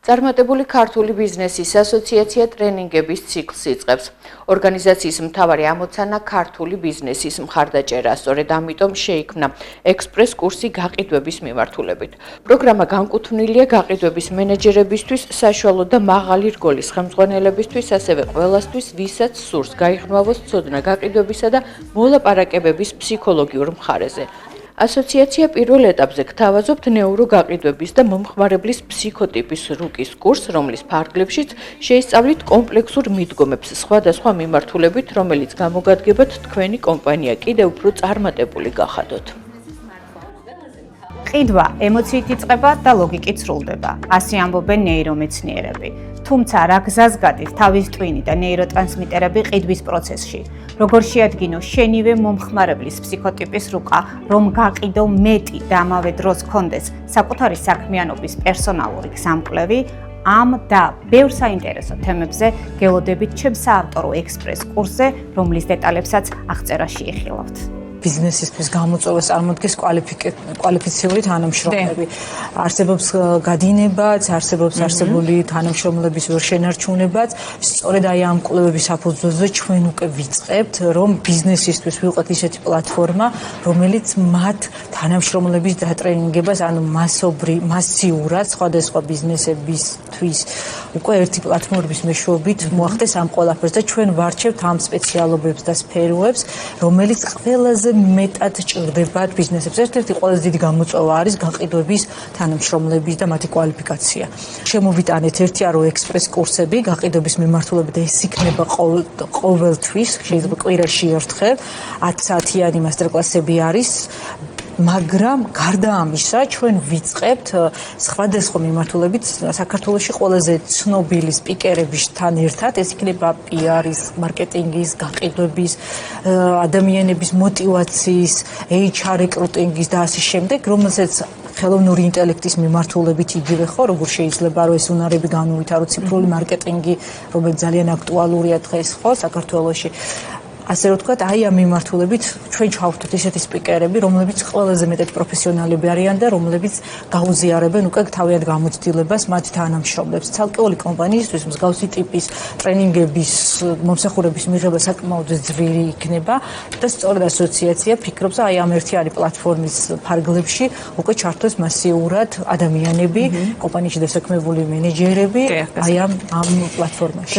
წარმატებული ქართული ბიზნესის ასოციაცია ტრენინგების ციკლს იწყებს. ორგანიზაციის მთავარი ამოცანა ქართული ბიზნესის მხარდაჭერა, სწორედ ამიტომ შეიქმნა ექსპრეს კურსი გაყიდვების მიმართულებით. პროგრამა განკუთვნილია გაყიდვების მენეჯერებისთვის, საშუალო და მაღალი რგოლის ხელმძღვანელებისთვის, ასევე ყველასთვის, ვისაც სურს გაიღრმავოს ცოდნა გაყიდვებისა და მოლაპარაკებების ფსიქოლოგიურ მხარეზე. ასოციაცია პირველ ეტაპზე გთავაზობთ ნეიროგაყიდვების და მომხმარებლის ფსიქოტიპის რუკის კურსს, რომლის ფარგლებშიც შეისწავლით კომპლექსურ მიდგომებს სხვადასხვა მიმართულებით, რომელიც გამოგადგებათ თქვენი კომპანია კიდევ უფრო წარმატებული გახადოთ. ყიდვა ემოციით იწყება და ლოგიკით სრულდება. ასე ამბობენ ნეირომეცნიერები. თუმცა რა გზას გადით თავის ტვინი და ნეიროტრანსმიტერები ყიდვის პროცესში? როგორ შეადგინო შენივე მომხმარებლის ფსიქოტიპის რუკა, რომ გაყიდო მეტი და ამავე დროს გქონდეს საკუთარი საქმიანობის პერსონალური გზამკვლევი? ამ და ბევრ საინტერესო თემებზე გელოდებით ჩემს საავტორო ექსპრეს კურსზე, რომლის დეტალებსაც აღწერაში იხილავთ. ბიზნესისთვის გამოწვევას წარმოადგენს კვალიფიციური თანამშრომლები. არსებობს გადინებაც, არსებობს არსებული თანამშრომლების ვერ შენარჩუნებაც. სწორედ აი ამ კვლევების საფუძველზე ჩვენ უკვე ვიწყებთ, რომ ბიზნესისთვის ვიყოთ ისეთი პლატფორმა, რომელიც მათ თანამშრომლების დატრენინგებას, ანუ მასიურად სხვადასხვა ბიზნესებისთვის უკვე ერთი პლატფორმის მეშვეობით მოახდეს ამ ყველაფერს და ჩვენ ვარჩევთ ამ სპეციალობებს და სფეროებს, რომელიც ყველაზე მეტად ჭირდებათ ბიზნესებს. ერთ-ერთი ყველაზე დიდი გამოწვევა არის გაყიდვების თანამშრომლების და მათი კვალიფიკაცია. შემოვიტანეთ ერთი არო ექსპრეს კურსები გაყიდვების მიმართულებით და ეს იქნება ყოველთვის, შეიძლება კვირაში ერთხელ 10 საათიანი მასტერკლასები არის. მაგრამ გარდა ამისა, ჩვენ ვიწყებთ სხვადასხვა მიმართულებით საქართველოში ყველაზე ცნობილი სპიკერებთან ერთად, ეს იქნება PR-ის, მარკეტინგის, გაყიდვების, ადამიანების მოტივაციის, HR რეკრუტინგის და ასე შემდეგ, რომელსაც ხელოვნური ინტელექტის მიმართულებით იგივე ხო, როგორ შეიძლება რომ ეს უნარები განუვითარო ციფრული მარკეტინგი, რომელიც ძალიან აქტუალურია დღეს ხო საქართველოში. ასე რომ ვთქვათ, აი ამ მიმართულებით ჩვენ ჩავხდით ისეთი სპიკერები, რომლებიც ყველაზე მეტად პროფესიონალები არიან და რომლებიც გაუზიარებენ უკვე თავიანთ გამოცდილებას მათ თანამშრომლებს. ცალკეული კომპანიისთვის მსგავსი ტიპის ტრენინგების მომსახურების მიღება საკმაოდ ძვირი იქნება და სწორედ ასოციაცია ფიქრობს, აი ამ ერთიანი პლატფორმის ფარგლებში უკვე ჩართოს მასიურად ადამიანები, კომპანიაში დასაქმებული მენეჯერები, აი ამ პლატფორმაში.